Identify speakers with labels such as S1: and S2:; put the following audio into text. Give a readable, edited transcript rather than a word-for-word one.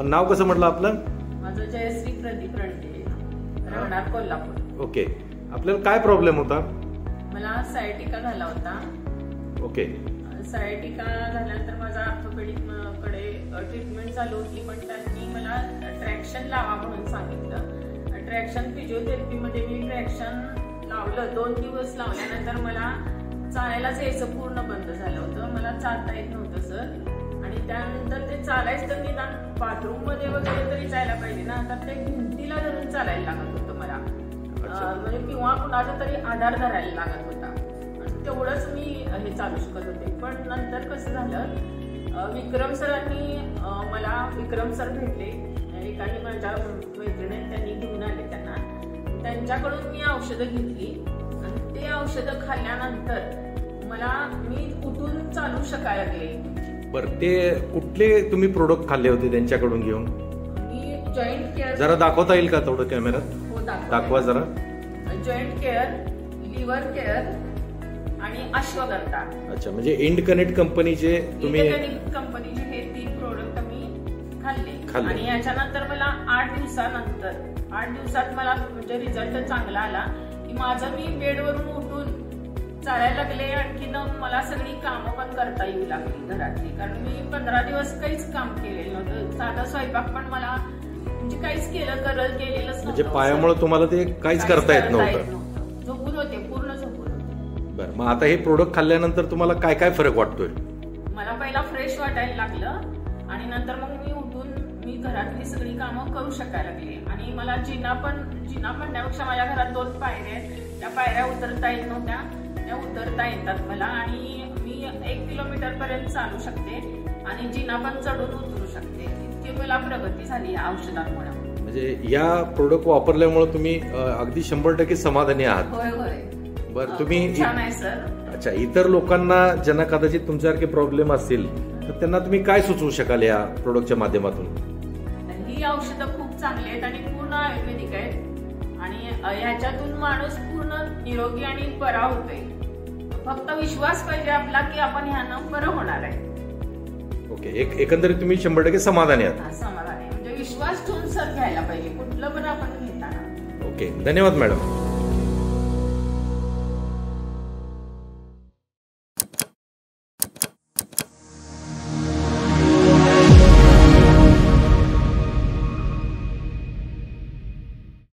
S1: नाव कसं म्हटलं आपलं?
S2: माझं जयश्री प्रदीप रणदिवे, राहणार कोल्हापूर.
S1: ओके. आपल्याला काय प्रॉब्लेम होता?
S2: मला सायटिका झाला होता.
S1: ओके.
S2: सायटिका झाल्यानंतर माझा ऑर्थोपेडिक कडे ट्रीटमेंट चालू होती, पण त्यांनी मला ट्रॅक्शन लावा म्हणून सांगितलं. ट्रॅक्शन फिजिओथेरपी मध्ये मी ट्रॅक्शन लावलं. 2 दिवस लावल्यानंतर मला चालायलाच यायचं पूर्ण बंद झालं होतं. मला चालता येत नव्हतं सर. आणि त्यानंतर ते चालायचं तर निदान बाथरूम मध्ये वगैरे तरी जायला पाहिजे ना, तर ते भिंतीला धरून चालायला लागत होतं मला. म्हणजे किंवा कुणाचा तरी आधार धरायला लागत होता. तेवढंच मी हे चालू शकत होते. पण नंतर कसं झालं, विक्रम सरांनी मला विक्रम सर भेटले. एकाने माझ्या मैत्रिणी त्यांनी घेऊन आले त्यांना. त्यांच्याकडून मी औषधं घेतली आणि ते औषधं खाल्ल्यानंतर मी उठून चालू शकायला लागले.
S1: बरं, ते कुठले तुम्ही प्रोडक्ट खाल्ले होते त्यांच्याकडून घेऊन?
S2: मी जॉईंट केअर.
S1: जरा दाखवता येईल का थोडं कॅमेरात?
S2: हो,
S1: दाखवा जरा.
S2: जॉईंट केअर, लिव्हर केअर आणि अश्वगंधा.
S1: अच्छा, म्हणजे इंड कनेक्ट कंपनीचे तुम्ही
S2: कंपनीचे हे 3 प्रोडक्ट मी खाल्ले. आणि याच्यानंतर मला 8 दिवसात मला म्हणजे रिझल्ट चांगला आला की माझं मी बेडवरून उठून चालायला लागले. आणखीन मला सगळी कामं पण करता येऊ लागली घरातली, कारण मी 15 दिवस काहीच काम केलेलं नव्हतं. साधा स्वयंपाक पण मला म्हणजे काहीच केलेलंच नव्हतं.
S1: म्हणजे पायामुळे तुम्हाला ते काहीच करता येत नव्हतं.
S2: झोपून होते, पूर्ण झोपून होते.
S1: बरं, मग आता हे प्रोडक्ट खाल्ल्यानंतर तुम्हाला काय काय फरक वाटतोय?
S2: मला पहिला फ्रेश वाटायला लागलं आणि नंतर मग मी उठून मी घरातली सगळी कामं करू शकायला लागले. आणि मला जिना म्हणण्यापेक्षा माझ्या घरात 2 पायऱ्या आहेत, त्या पायऱ्या उतरता येत नव्हत्या, त्या उतरता येतात मला. आणि मी 1 किलोमीटर पर्यंत चालू शकते आणि जिना पण चढून उतरू शकते. इतकी मला प्रगती झाली या औषधांमुळे. म्हणजे
S1: या प्रोडक्ट वापरल्यामुळे तुम्ही अगदी 100% समाधानी आहात?
S2: होय होय.
S1: बरं, तुम्ही
S2: छान आहे सर.
S1: अच्छा, इतर लोकांना ज्यांना कदाचित तुमच्यासारखे प्रॉब्लेम असतील तर त्यांना तुम्ही काय सुचवू शकाल या प्रोडक्टच्या माध्यमातून?
S2: ही औषधं खूप चांगली आहेत आणि पूर्ण आयुर्वेदिक आहेत आणि ह्याच्यातून माणूस पूर्ण निरोगी आणि बरा होतोय. फक्त विश्वास पाहिजे आपला की आपण ह्यानं बरं होणार आहे.
S1: ओके. एकंदरीत तुम्ही 100% समाधानी आहात?
S2: समाधानी म्हणजे विश्वास ठेवून सर घ्यायला पाहिजे कुठलं पण आपण घेताना.
S1: ओके, धन्यवाद मॅडम.